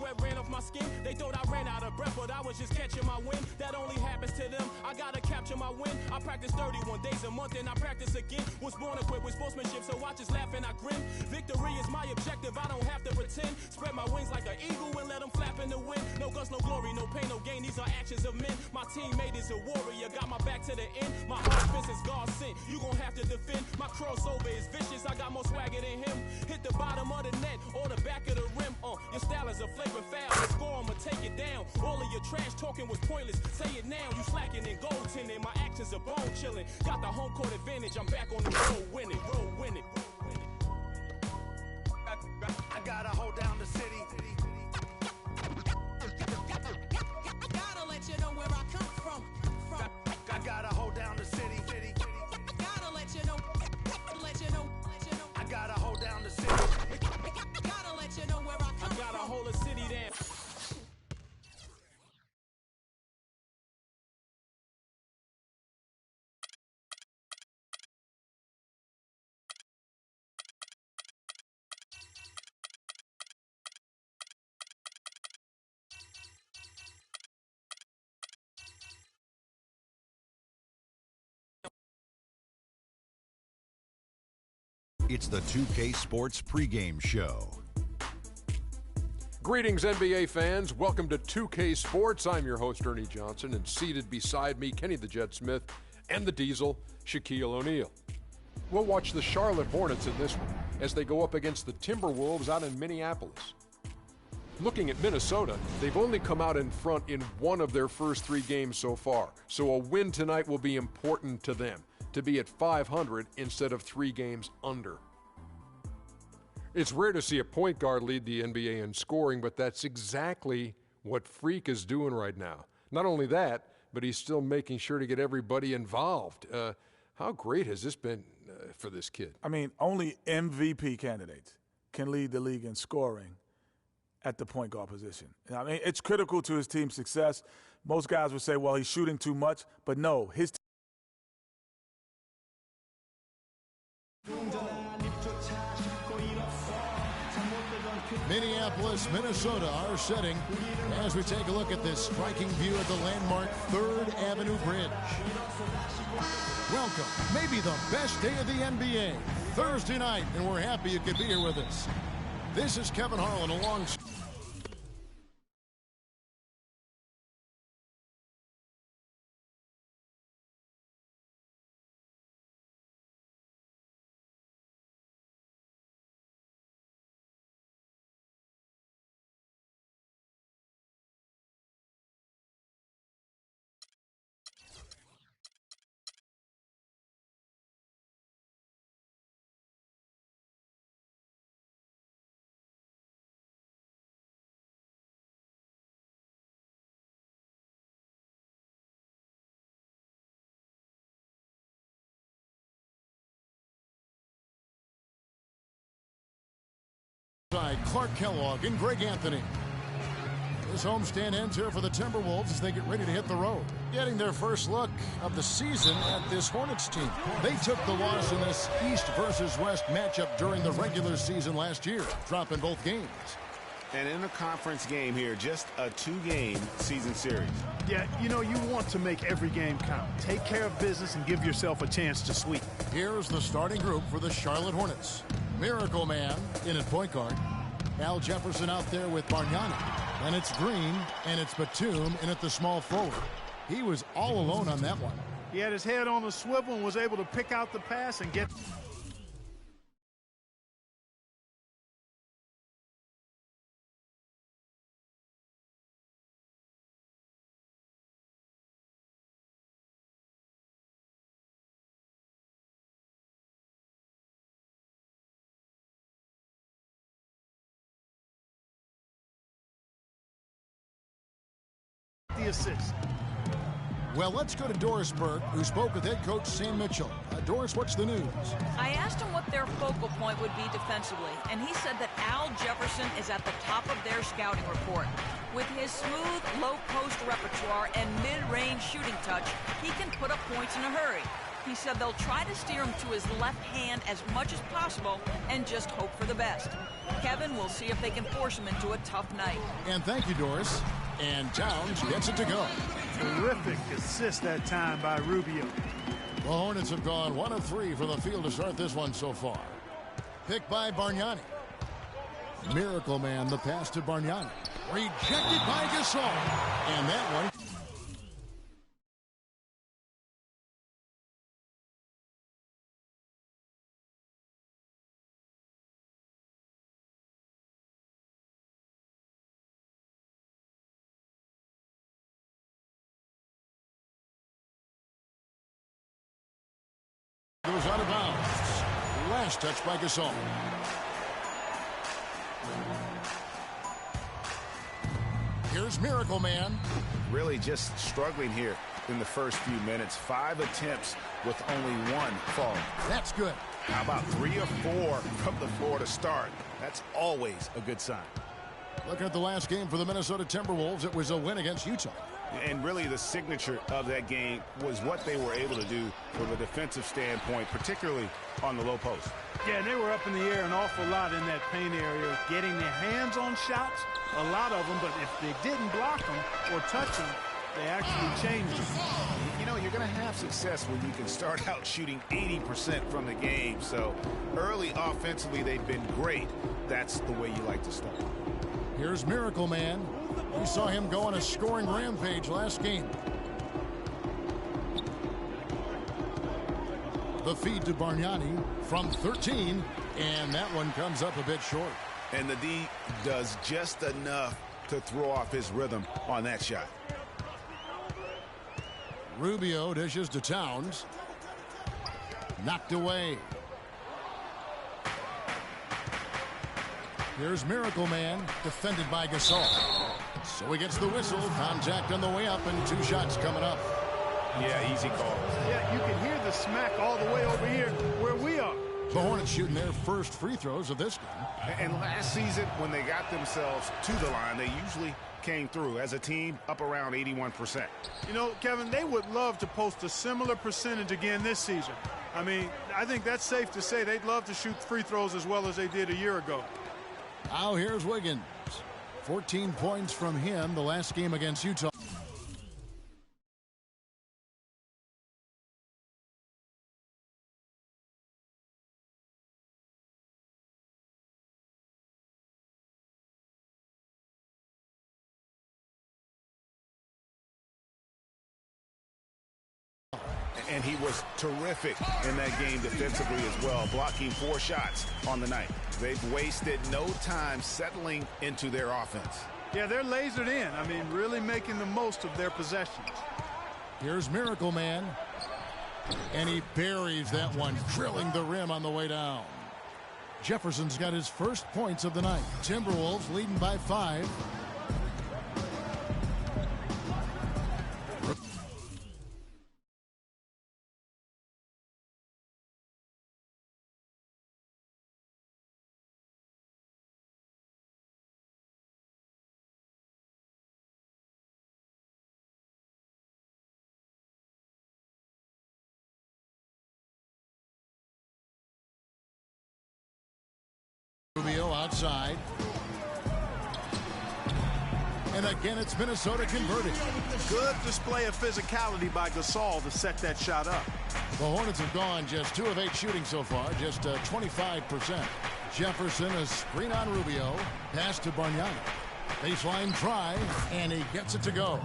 sweat ran off my skin. They thought I ran out of breath, but I was just catching my wind. That only happens to them. I gotta capture my win. I practice 31 days a month and I practice again. Was born equipped with sportsmanship, so I just laugh and I grin. Victory is my objective, I don't have to pretend. Spread my wings like an eagle and let them flap in the wind. No guts, no glory, no pain, no gain. These are actions of men. My teammate is a warrior, got my back to the end. My heart fist is God sent. You gon' have to defend. My crossover is vicious, I got more swagger than him. Hit the bottom of the net or the back of the rim. Your style is a flagrant foul. The score, I'ma take it down. All of your trash talking was pointless. Say it now, you slacking in goaltending. My actions are bone chilling. Got the home court advantage. I'm back on the road winning. I gotta hold down the city. Gotta let you know where I come from. I gotta hold down the city. Gotta let you know. I gotta hold down the city. Gotta let you know where I come I gotta from. hold a city down. It's the 2K Sports pregame show. Greetings, NBA fans. Welcome to 2K Sports. I'm your host, Ernie Johnson, and seated beside me, Kenny the Jet Smith, and the Diesel, Shaquille O'Neal. We'll watch the Charlotte Hornets in this one as they go up against the Timberwolves out in Minneapolis. Looking at Minnesota, they've only come out in front in one of their first 3 games so far, so a win tonight will be important to them, to be at 500 instead of 3 games under. It's rare to see a point guard lead the NBA in scoring, but that's exactly what Freak is doing right now. Not only that, but he's still making sure to get everybody involved. How great has this been for this kid? I mean, only MVP candidates can lead the league in scoring at the point guard position. I mean, it's critical to his team's success. Most guys would say, well, he's shooting too much, but no, his Minneapolis, Minnesota, our setting as we take a look at this striking view of the landmark 3rd Avenue Bridge. Welcome, maybe the best day of the NBA, Thursday night, and we're happy you could be here with us. This is Kevin Harlan alongside. Clark Kellogg and Greg Anthony. This homestand ends here for the Timberwolves as they get ready to hit the road. Getting their first look of the season at this Hornets team. They took the loss in this East versus West matchup during the regular season last year, dropping both games. An interconference game here, just a 2-game season series. Yeah, you know, you want to make every game count. Take care of business and give yourself a chance to sweep. Here's the starting group for the Charlotte Hornets. Miracle Man in at point guard. Al Jefferson out there with Bargnani. And it's Green, and it's Batum in at the small forward. He was all alone on that one. He had his head on a swivel and was able to pick out the pass and get... the assist. Well, let's go to Doris Burke, who spoke with head coach Sam Mitchell. Doris, what's the news? I asked him what their focal point would be defensively, and he said that Al Jefferson is at the top of their scouting report. With his smooth, low-post repertoire and mid-range shooting touch, he can put up points in a hurry. He said they'll try to steer him to his left hand as much as possible and just hope for the best. Kevin will see if they can force him into a tough night. And thank you, Doris. And Towns gets it to go. Terrific assist that time by Rubio. The Hornets have gone 1 of 3 from the field to start this one so far. Picked by Bargnani. Miracle Man, the pass to Bargnani. Rejected by Gasol. And that one. Goes out of bounds. Last touch by Gasol. Here's Miracle Man. Really just struggling here in the first few minutes. 5 attempts with only 1 fall. That's good. How about 3 or 4 from the floor to start? That's always a good sign. Looking at the last game for the Minnesota Timberwolves, it was a win against Utah. And really the signature of that game was what they were able to do from a defensive standpoint, particularly on the low post. Yeah, and they were up in the air an awful lot in that paint area, getting their hands on shots, a lot of them, but if they didn't block them or touch them, they actually changed them. You know, you're going to have success when you can start out shooting 80% from the game. So early offensively, they've been great. That's the way you like to start. Here's Miracle Man. We saw him go on a scoring rampage last game. The feed to Bargnani from 13, and that one comes up a bit short. And the D does just enough to throw off his rhythm on that shot. Rubio dishes to Towns. Knocked away. Here's Miracle Man, defended by Gasol. So he gets the whistle. Contact on the way up, and 2 shots coming up. Yeah, easy call. Yeah, you can hear the smack all the way over here where we are. The Hornets shooting their first free throws of this game. And last season, when they got themselves to the line, they usually came through as a team up around 81%. You know, Kevin, they would love to post a similar percentage again this season. I mean, I think that's safe to say they'd love to shoot free throws as well as they did a year ago. Now here's Wiggins. 14 points from him the last game against Utah. And he was terrific in that game defensively as well, blocking 4 shots on the night. They've wasted no time settling into their offense. Yeah, they're lasered in. I mean, really making the most of their possessions. Here's Miracle Man. And he buries that one, drilling the rim on the way down. Jefferson's got his first points of the night. Timberwolves leading by 5. Rubio outside. And again, it's Minnesota converting. Good display of physicality by Gasol to set that shot up. The Hornets have gone just 2 of 8 shooting so far, just 25%. Jefferson, a screen on Rubio. Pass to Bargnani. Baseline try, and he gets it to go.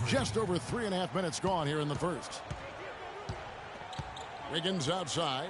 Just over 3.5 minutes gone here in the first. Wiggins outside.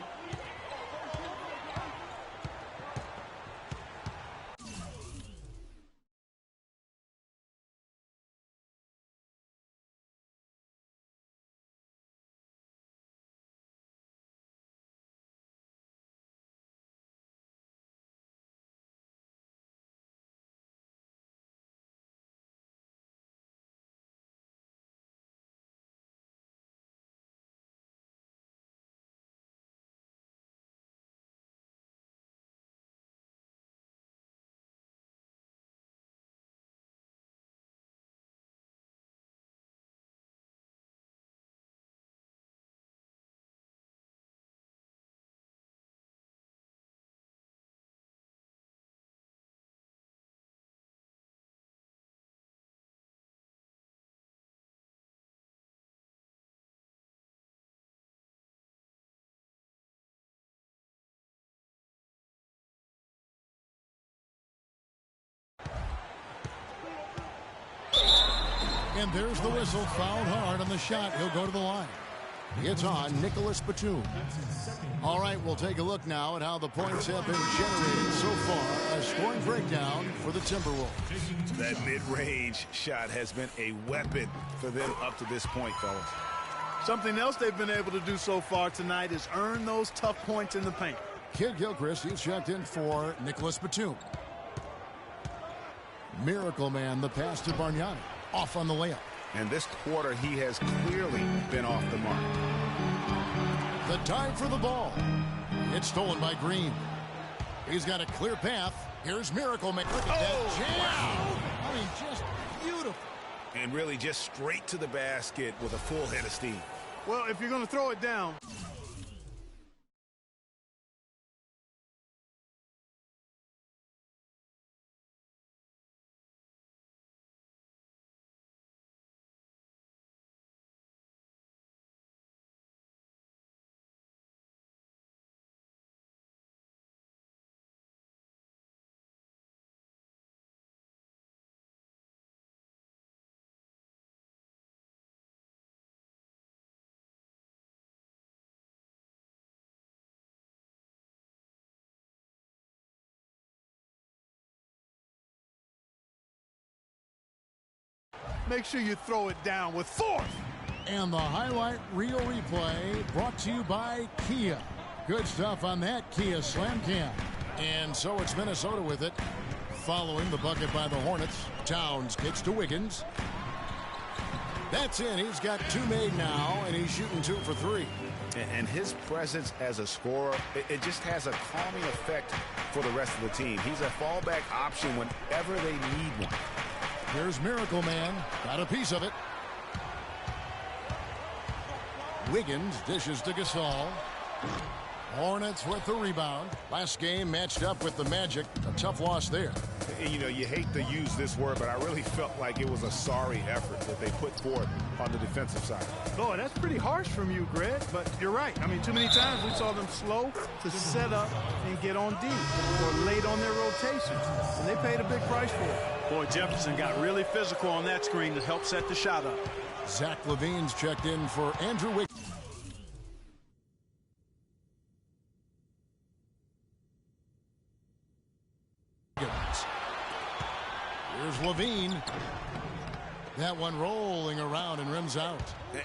And there's the whistle. Fouled hard on the shot. He'll go to the line. It's on Nicholas Batum. All right, we'll take a look now at how the points have been generated so far. A scoring breakdown for the Timberwolves. That mid-range shot has been a weapon for them up to this point, fellas. Something else they've been able to do so far tonight is earn those tough points in the paint. Kid Gilchrist, he's checked in for Nicholas Batum. Miracle Man, the pass to Bargnani. Off on the layup. And this quarter, he has clearly been off the mark. The dive for the ball. It's stolen by Green. He's got a clear path. Here's Miracle Man. Look at that jam. Wow. I mean, just beautiful. And really just straight to the basket with a full head of steam. Well, if you're going to throw it down, make sure you throw it down with force. And the highlight reel replay brought to you by Kia. Good stuff on that Kia Slam Cam. And so it's Minnesota with it. Following the bucket by the Hornets. Towns kicks to Wiggins. That's in. He's got 2 made now, and he's shooting 2 for 3. And his presence as a scorer, it just has a calming effect for the rest of the team. He's a fallback option whenever they need one. Here's Miracle Man. Got a piece of it. Wiggins dishes to Gasol. Hornets with the rebound. Last game matched up with the Magic. A tough loss there. You know, you hate to use this word, but I really felt like it was a sorry effort that they put forth on the defensive side. Boy, that's pretty harsh from you, Greg, but you're right. I mean, too many times we saw them slow to set up and get on D or late on their rotations, and they paid a big price for it. Boy, Jefferson got really physical on that screen to help set the shot up. Zach LaVine's checked in for Andrew Wiggins. Here's LaVine. That one rolling around and rims out.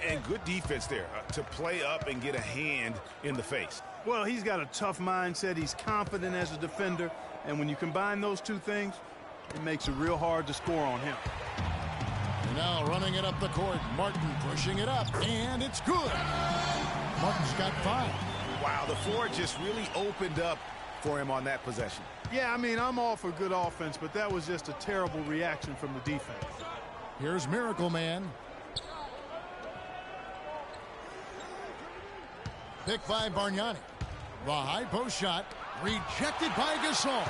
And good defense there to play up and get a hand in the face. Well, he's got a tough mindset. He's confident as a defender. And when you combine those two things, it makes it real hard to score on him. And now running it up the court. Martin pushing it up. And it's good. Martin's got 5. Wow, the floor just really opened up for him on that possession. Yeah, I mean, I'm all for good offense, but that was just a terrible reaction from the defense. Here's Miracle Man. Picked by Bargnani. The high post shot rejected by Gasol.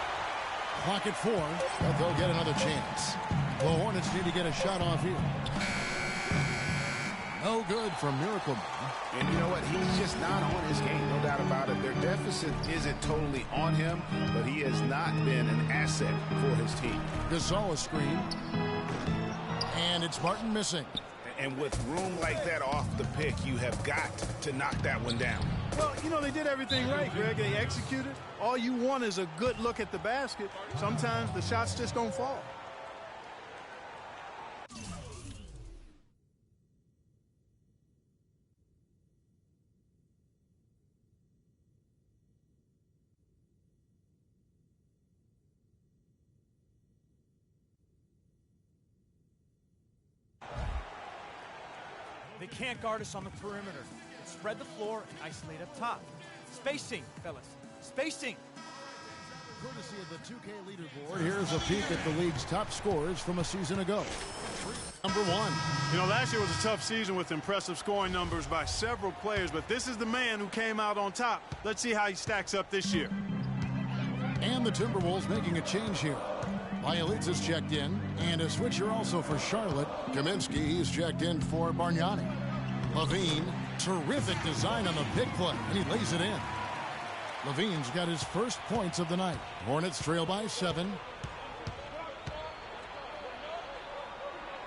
Clock at 4, but they'll get another chance. The Hornets need to get a shot off here. No good from Miracle Man. And you know what? He's just not on his game, no doubt about it. Their deficit isn't totally on him, but he has not been an asset for his team. Gasol a screen. And it's Martin missing. And with room like that off the pick, you have got to knock that one down. Well, you know, they did everything right, Greg. They executed. All you want is a good look at the basket. Sometimes the shots just don't fall. They can't guard us on the perimeter. Spread the floor and isolate up top. Spacing, fellas. Spacing. Courtesy of the 2K leaderboard, here's a peek at the league's top scorers from a season ago. Number 1. You know, last year was a tough season with impressive scoring numbers by several players, but this is the man who came out on top. Let's see how he stacks up this year. And the Timberwolves making a change here. Bielitsa's checked in, and a switcher also for Charlotte. Kaminsky, he's checked in for Bargnani. LaVine, terrific design on the pick play, and he lays it in. LaVine's got his first points of the night. Hornets trail by 7.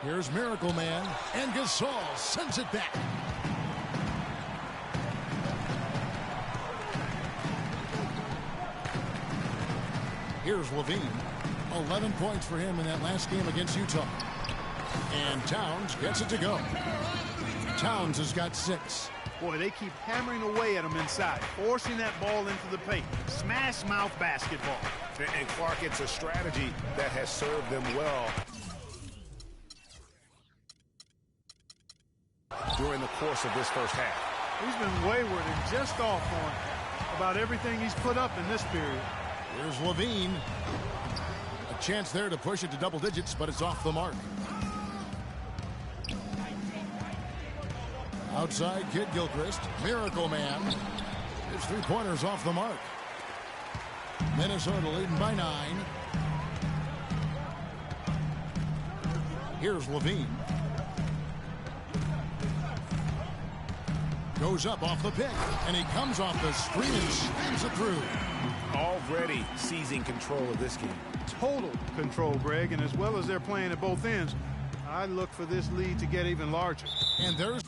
Here's Miracle Man, and Gasol sends it back. Here's Levine. 11 points for him in that last game against Utah. And Towns gets it to go. Towns has got 6. Boy, they keep hammering away at him inside, forcing that ball into the paint. Smash mouth basketball. And Clark, it's a strategy that has served them well during the course of this first half. He's been wayward and just off on about everything he's put up in this period. Here's Levine. A chance there to push it to double digits, but it's off the mark. Outside, Kid Gilchrist. Miracle Man. His three-pointers off the mark. Minnesota leading by 9. Here's Levine. Goes up off the pick, and he comes off the screen and spins it through. Already seizing control of this game. Total control, Greg, and as well as they're playing at both ends, I look for this lead to get even larger. And there's